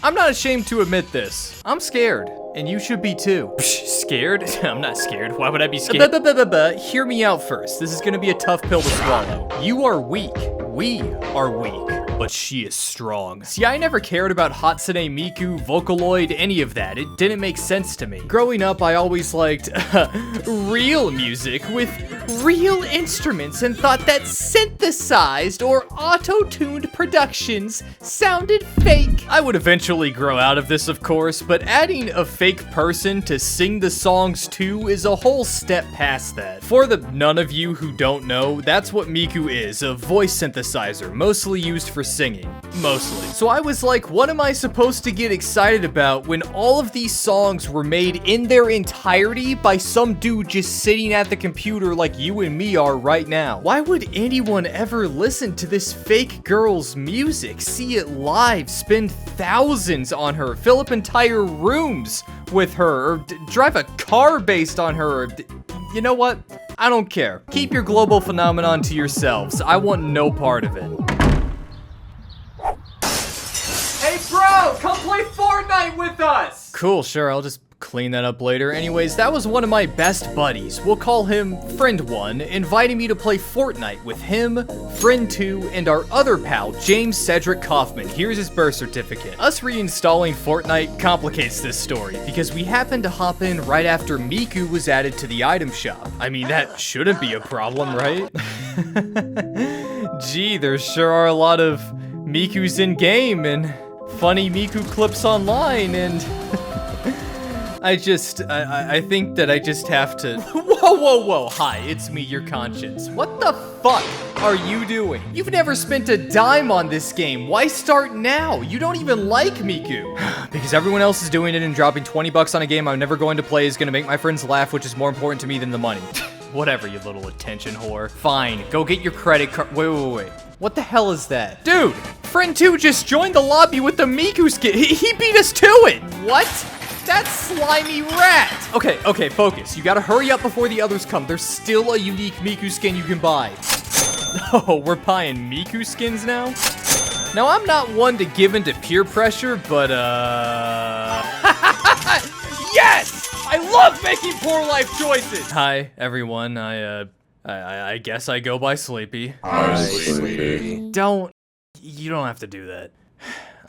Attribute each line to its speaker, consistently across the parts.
Speaker 1: I'm not ashamed to admit this. I'm scared, and you should be too. Scared? I'm not scared. Why would I be scared? Hear me out first. This is gonna be a tough pill to swallow. You are weak. We are weak. But she is strong. See, I never cared about Hatsune Miku, Vocaloid, any of that. It didn't make sense to me. Growing up, I always liked real music with real instruments and thought that synthesized or auto-tuned productions sounded fake. I would eventually grow out of this, of course, but adding a fake person to sing the songs to is a whole step past that. For the none of you who don't know, that's what Miku is, a voice synthesizer, mostly used for singing. Mostly. So I was like, what am I supposed to get excited about when all of these songs were made in their entirety by some dude just sitting at the computer like you and me are right now? Why would anyone ever listen to this fake girl's music, see it live, spend thousands on her, fill up entire rooms with her, or drive a car based on her? You know what? I don't care. Keep your global phenomenon to yourselves. I want no part of it. Hey bro, come play Fortnite with us! Cool, sure, I'll just clean that up later. Anyways, that was one of my best buddies, we'll call him Friend 1, inviting me to play Fortnite with him, Friend 2, and our other pal, James Cedric Kaufman. Here's his birth certificate. Us reinstalling Fortnite complicates this story, because we happened to hop in right after Miku was added to the item shop. I mean, that shouldn't be a problem, right? Gee, there sure are a lot of Mikus in game, and funny Miku clips online, and I think that I just have to. Whoa, hi, it's me, your conscience. What the fuck are you doing? You've never spent a dime on this game. Why start now? You don't even like Miku. Because everyone else is doing it, and dropping 20 bucks on a game I'm never going to play is gonna make my friends laugh, which is more important to me than the money. Whatever, you little attention whore. Fine, go get your credit card. Wait. What the hell is that? Dude, Friend 2 just joined the lobby with the Miku skin. He beat us to it. What? That slimy rat. Okay, focus. You gotta hurry up before the others come. There's still a unique Miku skin you can buy. Oh, we're buying Miku skins now? Now, I'm not one to give into peer pressure, but yes! I love making poor life choices! Hi, everyone. I guess I go by Sleepy.
Speaker 2: Hi, Sleepy.
Speaker 1: You don't have to do that.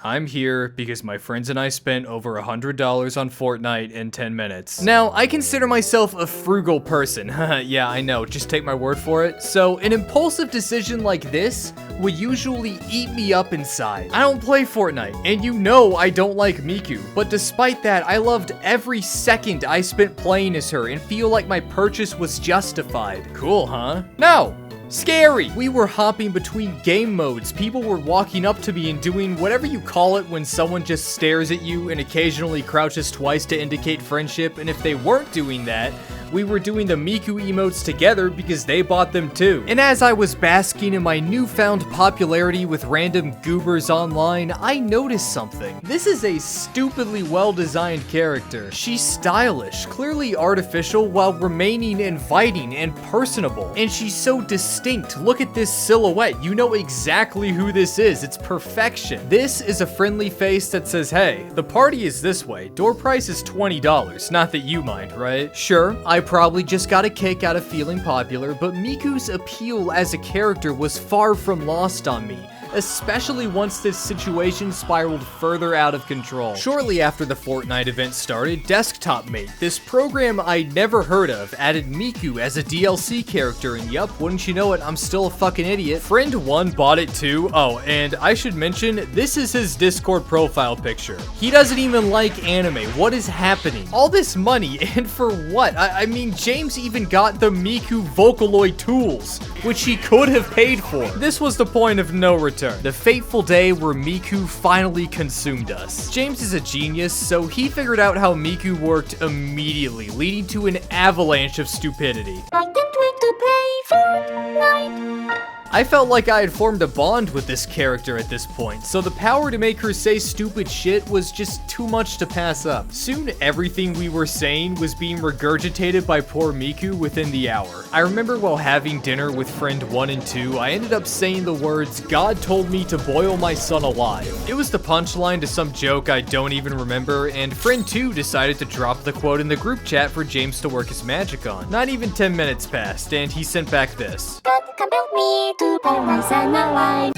Speaker 1: I'm here because my friends and I spent over $100 on Fortnite in 10 minutes. Now, I consider myself a frugal person. Yeah, I know, just take my word for it. So, an impulsive decision like this would usually eat me up inside. I don't play Fortnite, and you know I don't like Miku, but despite that, I loved every second I spent playing as her and feel like my purchase was justified. Cool, huh? No! Scary! We were hopping between game modes. People were walking up to me and doing whatever you call it when someone just stares at you and occasionally crouches twice to indicate friendship, and if they weren't doing that, we were doing the Miku emotes together because they bought them too. And as I was basking in my newfound popularity with random goobers online, I noticed something. This is a stupidly well-designed character. She's stylish, clearly artificial, while remaining inviting and personable. And she's so distinct. Look at this silhouette. You know exactly who this is. It's perfection. This is a friendly face that says, hey, the party is this way. Door price is $20. Not that you mind, right? Sure, I probably just got a kick out of feeling popular, but Miku's appeal as a character was far from lost on me, especially once this situation spiraled further out of control. Shortly after the Fortnite event started, Desktop Mate, this program I'd never heard of, added Miku as a DLC character, and yup, wouldn't you know it, I'm still a fucking idiot. Friend 1 bought it too. Oh, and I should mention, this is his Discord profile picture. He doesn't even like anime. What is happening? All this money, and for what? I mean, James even got the Miku Vocaloid tools, which he could have paid for. This was the point of no return. The fateful day where Miku finally consumed us. James is a genius, so he figured out how Miku worked immediately, leading to an avalanche of stupidity.
Speaker 3: I can't wait to play Fortnite.
Speaker 1: I felt like I had formed a bond with this character at this point, so the power to make her say stupid shit was just too much to pass up. Soon, everything we were saying was being regurgitated by poor Miku within the hour. I remember while having dinner with friend 1 and 2, I ended up saying the words, "God told me to boil my son alive." It was the punchline to some joke I don't even remember, and friend 2 decided to drop the quote in the group chat for James to work his magic on. Not even 10 minutes passed, and he sent back this.
Speaker 2: God compelled me to boil my son alive.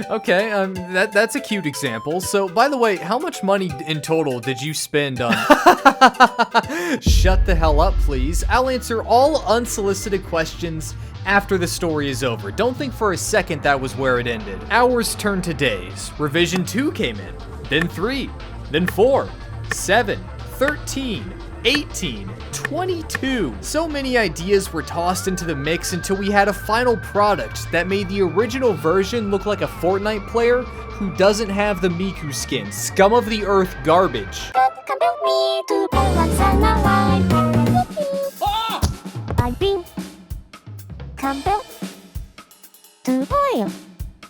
Speaker 1: Okay, that's a cute example. So, by the way, how much money in total did you spend on... Shut the hell up, please. I'll answer all unsolicited questions after the story is over. Don't think for a second that was where it ended. Hours turned to days. Revision 2 came in, then 3, then 4, 7, 13, 18, 22. So many ideas were tossed into the mix until we had a final product that made the original version look like a Fortnite player who doesn't have the Miku skin. Scum of the earth garbage.
Speaker 2: God compelled me to boil my son alive. I've been compelled to boil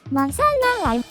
Speaker 2: my son alive.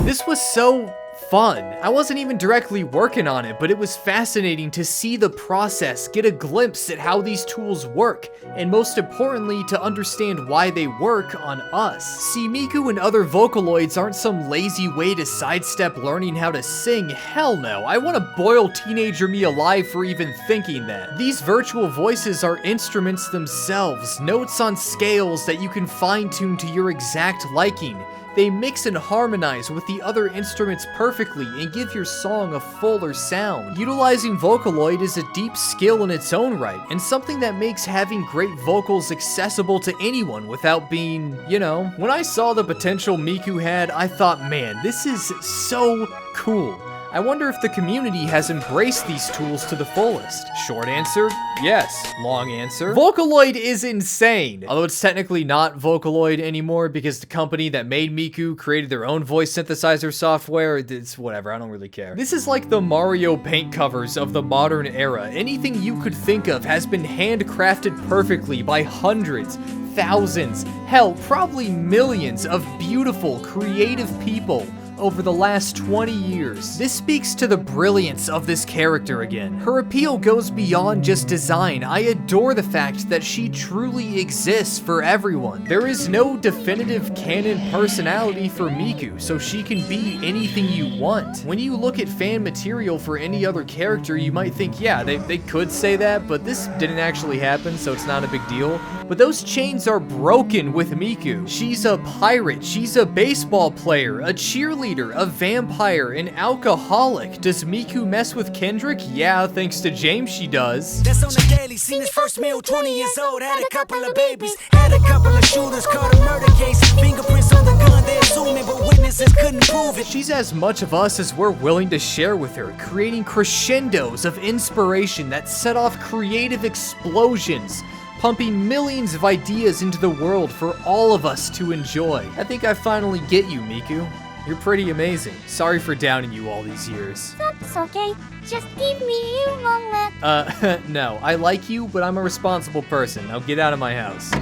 Speaker 1: This was so fun. I wasn't even directly working on it, but it was fascinating to see the process, get a glimpse at how these tools work, and most importantly, to understand why they work on us. See, Miku and other Vocaloids aren't some lazy way to sidestep learning how to sing. Hell no. I want to boil teenager me alive for even thinking that. These virtual voices are instruments themselves, notes on scales that you can fine-tune to your exact liking. They mix and harmonize with the other instruments perfectly and give your song a fuller sound. Utilizing Vocaloid is a deep skill in its own right, and something that makes having great vocals accessible to anyone without being, you know. When I saw the potential Miku had, I thought, man, this is so cool. I wonder if the community has embraced these tools to the fullest. Short answer, yes. Long answer, Vocaloid is insane. Although it's technically not Vocaloid anymore because the company that made Miku created their own voice synthesizer software. It's whatever, I don't really care. This is like the Mario paint covers of the modern era. Anything you could think of has been handcrafted perfectly by hundreds, thousands, hell, probably millions of beautiful, creative people over the last 20 years. This speaks to the brilliance of this character again. Her appeal goes beyond just design. I adore the fact that she truly exists for everyone. There is no definitive canon personality for Miku, so she can be anything you want. When you look at fan material for any other character, you might think, yeah, they could say that, but this didn't actually happen, so it's not a big deal. But those chains are broken with Miku. She's a pirate, she's a baseball player, a cheerleader, a vampire, an alcoholic. Does Miku mess with Kendrick? Yeah, thanks to James she does.
Speaker 3: That's on the daily, seen his first meal, 20 years old, had a couple of babies, had a couple of shooters, caught a murder case, fingerprints on the gun, they assuming, but witnesses couldn't prove it.
Speaker 1: She's as much of us as we're willing to share with her, creating crescendos of inspiration that set off creative explosions, pumping millions of ideas into the world for all of us to enjoy. I think I finally get you, Miku. You're pretty amazing. Sorry for downing you all these years.
Speaker 2: That's okay. Just give me a moment.
Speaker 1: No. I like you, but I'm a responsible person. Now get out of my house.
Speaker 2: I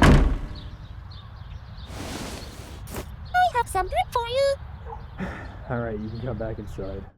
Speaker 2: have some bread for you.
Speaker 1: Alright, you can come back inside.